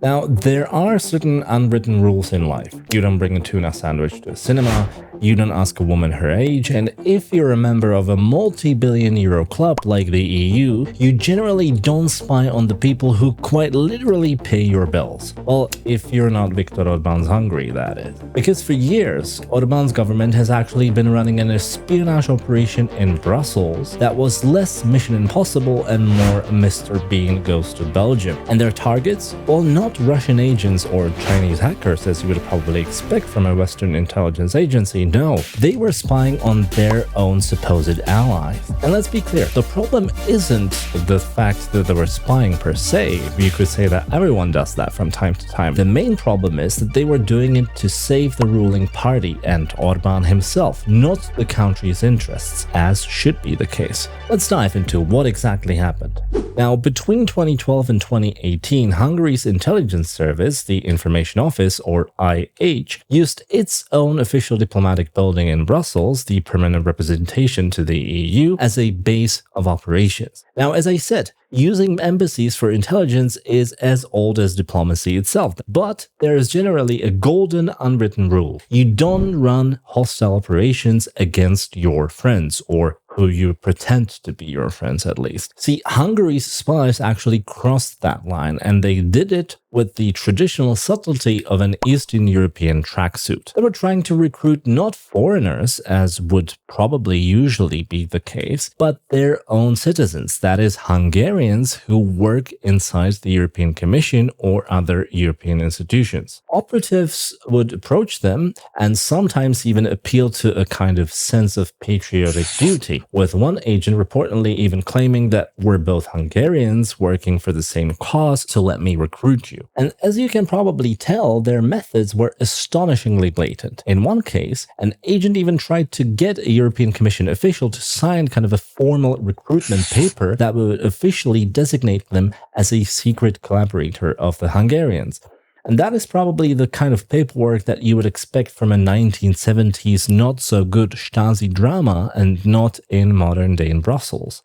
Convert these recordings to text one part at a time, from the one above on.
Now, there are certain unwritten rules in life. You don't bring a tuna sandwich to a cinema, you don't ask a woman her age, and if you're a member of a multi-billion euro club like the EU, you generally don't spy on the people who quite literally pay your bills. Well, if you're not Viktor Orban's Hungary, that is. Because for years, Orban's government has actually been running an espionage operation in Brussels that was less Mission Impossible and more Mr. Bean Goes to Belgium. And their targets? Well, not Russian agents or Chinese hackers as you would probably expect from a Western intelligence agency. No, they were spying on their own supposed allies. And let's be clear, the problem isn't the fact that they were spying per se. You could say that everyone does that from time to time. The main problem is that they were doing it to save the ruling party and Orban himself, not the country's interests, as should be the case. Let's dive into what exactly happened. Now, between 2012 and 2018, Hungary's intelligence service, the Information Office, or IH, used its own official diplomatic building in Brussels, the permanent representation to the EU, as a base of operations. Now, as I said, using embassies for intelligence is as old as diplomacy itself, but there is generally a golden unwritten rule. You don't run hostile operations against your friends, or who you pretend to be your friends at least. See, Hungary's spies actually crossed that line, and they did it with the traditional subtlety of an Eastern European tracksuit. They were trying to recruit not foreigners, as would probably usually be the case, but their own citizens, that is, Hungarians who work inside the European Commission or other European institutions. Operatives would approach them and sometimes even appeal to a kind of sense of patriotic duty, with one agent reportedly even claiming that we're both Hungarians working for the same cause, so let me recruit you. And as you can probably tell, their methods were astonishingly blatant. In one case, an agent even tried to get a European Commission official to sign kind of a formal recruitment paper that would officially designate them as a secret collaborator of the Hungarians. And that is probably the kind of paperwork that you would expect from a 1970s not-so-good Stasi drama and not in modern-day in Brussels.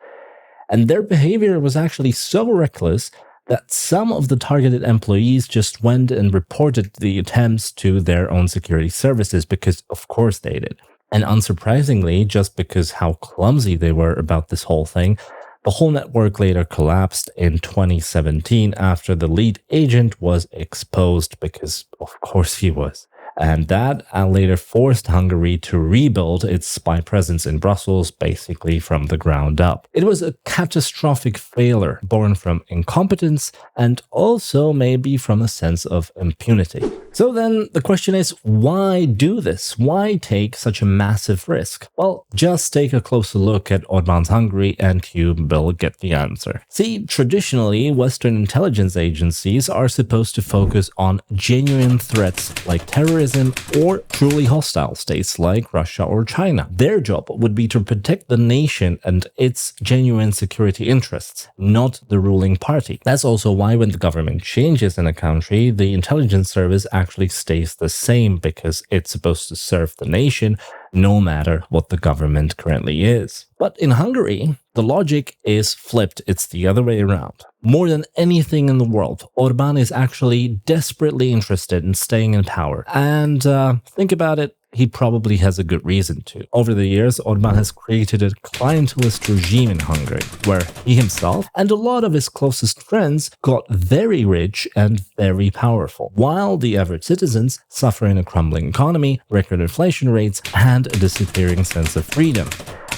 And their behavior was actually so reckless that some of the targeted employees just went and reported the attempts to their own security services because, of course, they did. And unsurprisingly, just because how clumsy they were about this whole thing, the whole network later collapsed in 2017 after the lead agent was exposed because, of course, he was. And that later forced Hungary to rebuild its spy presence in Brussels basically from the ground up. It was a catastrophic failure born from incompetence and also maybe from a sense of impunity. So then the question is, why do this? Why take such a massive risk? Well, just take a closer look at Orban's Hungary and you will get the answer. See, traditionally, Western intelligence agencies are supposed to focus on genuine threats like terrorism or truly hostile states like Russia or China. Their job would be to protect the nation and its genuine security interests, not the ruling party. That's also why when the government changes in a country, the intelligence service actually stays the same because it's supposed to serve the nation no matter what the government currently is. But in Hungary, the logic is flipped. It's the other way around. More than anything in the world, Orban is actually desperately interested in staying in power. And think about it, he probably has a good reason to. Over the years, Orban has created a clientelist regime in Hungary, where he himself and a lot of his closest friends got very rich and very powerful, while the average citizens suffer in a crumbling economy, record inflation rates, and a disappearing sense of freedom.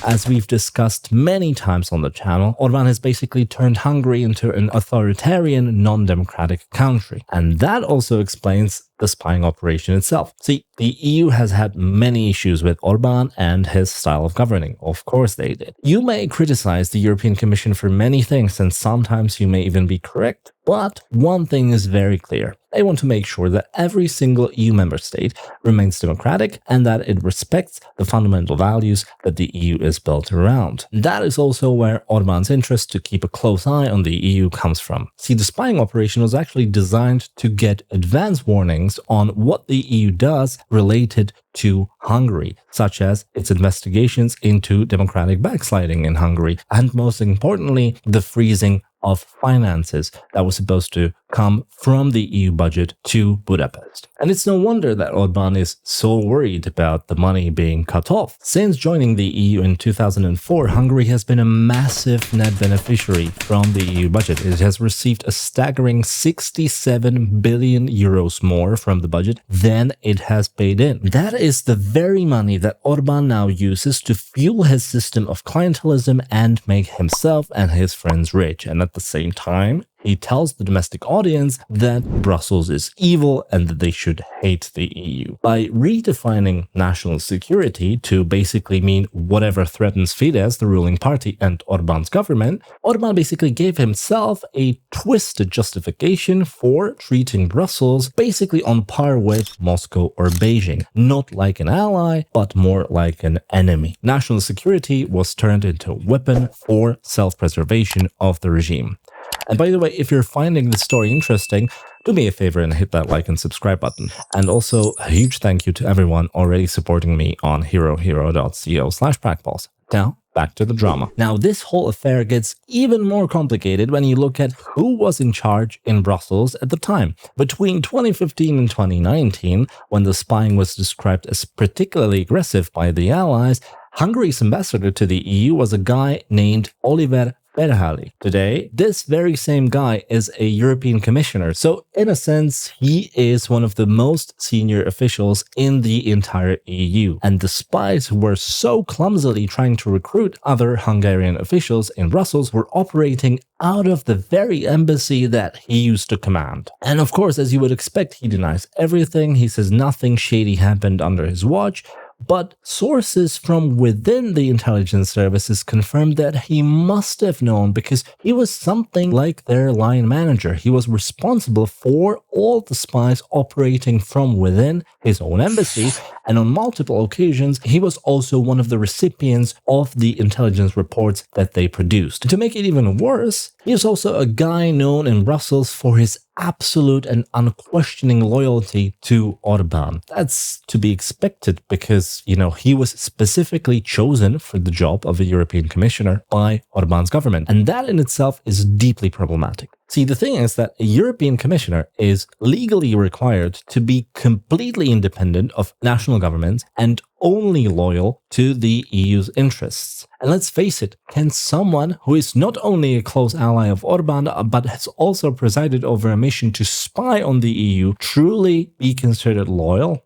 As we've discussed many times on the channel, Orban has basically turned Hungary into an authoritarian, non-democratic country. And that also explains the spying operation itself. See, the EU has had many issues with Orban and his style of governing. Of course they did. You may criticize the European Commission for many things, and sometimes you may even be correct. But one thing is very clear. They want to make sure that every single EU member state remains democratic and that it respects the fundamental values that the EU is built around. That is also where Orban's interest to keep a close eye on the EU comes from. See, the spying operation was actually designed to get advance warnings on what the EU does related to Hungary, such as its investigations into democratic backsliding in Hungary, and most importantly, the freezing of finances that was supposed to come from the EU budget to Budapest. And it's no wonder that Orban is so worried about the money being cut off. Since joining the EU in 2004, Hungary has been a massive net beneficiary from the EU budget. It has received a staggering 67 billion euros more from the budget than it has paid in. That is the very money that Orban now uses to fuel his system of clientelism and make himself and his friends rich. And at the same time, he tells the domestic audience that Brussels is evil and that they should hate the EU. By redefining national security to basically mean whatever threatens Fidesz, the ruling party, and Orban's government, Orban basically gave himself a twisted justification for treating Brussels basically on par with Moscow or Beijing. Not like an ally, but more like an enemy. National security was turned into a weapon for self-preservation of the regime. And by the way, if you're finding this story interesting, do me a favor and hit that like and subscribe button. And also a huge thank you to everyone already supporting me on herohero.co/praktballs. Now, back to the drama. Now, this whole affair gets even more complicated when you look at who was in charge in Brussels at the time. Between 2015 and 2019, when the spying was described as particularly aggressive by the Allies, Hungary's ambassador to the EU was a guy named Oliver Ferhali. Today, this very same guy is a European commissioner, so in a sense, he is one of the most senior officials in the entire EU. And the spies who were so clumsily trying to recruit other Hungarian officials in Brussels were operating out of the very embassy that he used to command. And of course, as you would expect, he denies everything. He says nothing shady happened under his watch. But sources from within the intelligence services confirmed that he must have known because he was something like their line manager. He was responsible for all the spies operating from within his own embassy, and on multiple occasions, he was also one of the recipients of the intelligence reports that they produced. To make it even worse, he is also a guy known in Brussels for his absolute and unquestioning loyalty to Orban. That's to be expected because, he was specifically chosen for the job of a European commissioner by Orban's government. And that in itself is deeply problematic. See, the thing is that a European commissioner is legally required to be completely independent of national governments and only loyal to the EU's interests. And let's face it, can someone who is not only a close ally of Orban, but has also presided over a mission to spy on the EU, truly be considered loyal?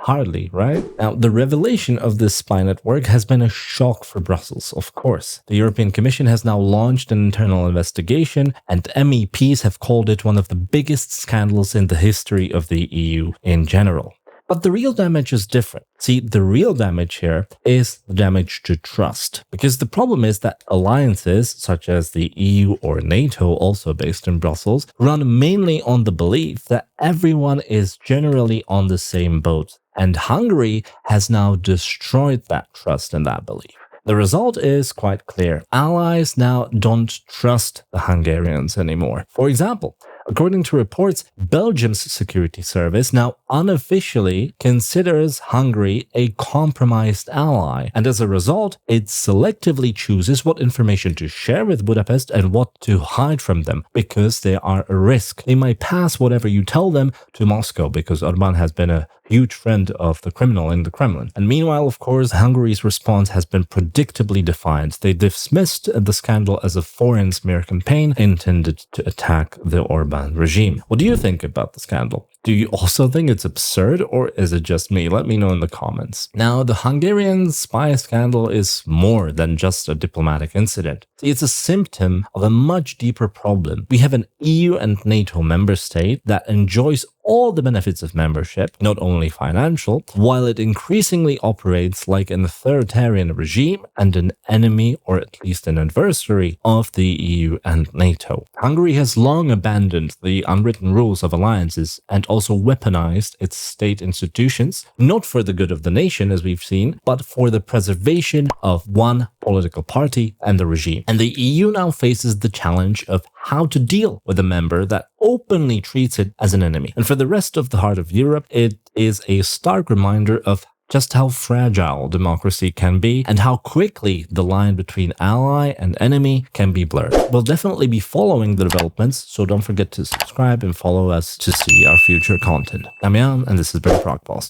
Hardly, right? Now, the revelation of this spy network has been a shock for Brussels, of course. The European Commission has now launched an internal investigation, and MEPs have called it one of the biggest scandals in the history of the EU in general. But the real damage is different. See, the real damage here is the damage to trust. Because the problem is that alliances, such as the EU or NATO, also based in Brussels, run mainly on the belief that everyone is generally on the same boat. And Hungary has now destroyed that trust and that belief. The result is quite clear. Allies now don't trust the Hungarians anymore. For example, according to reports, Belgium's security service now unofficially considers Hungary a compromised ally, and as a result, it selectively chooses what information to share with Budapest and what to hide from them, because they are a risk. They might pass whatever you tell them to Moscow, because Orban has been a huge friend of the criminal in the Kremlin. And meanwhile, of course, Hungary's response has been predictably defiant. They dismissed the scandal as a foreign smear campaign intended to attack the Orban regime. What do you think about the scandal? Do you also think it's absurd, or is it just me? Let me know in the comments. Now, the Hungarian spy scandal is more than just a diplomatic incident. It's a symptom of a much deeper problem. We have an EU and NATO member state that enjoys all the benefits of membership, not only financial, while it increasingly operates like an authoritarian regime and an enemy, or at least an adversary, of the EU and NATO. Hungary has long abandoned the unwritten rules of alliances and also weaponized its state institutions, not for the good of the nation, as we've seen, but for the preservation of one political party and the regime. And the EU now faces the challenge of how to deal with a member that openly treats it as an enemy. And for the rest of the heart of Europe, it is a stark reminder of just how fragile democracy can be and how quickly the line between ally and enemy can be blurred. We'll definitely be following the developments, so don't forget to subscribe and follow us to see our future content. I'm Jan, and this has been Progpulse.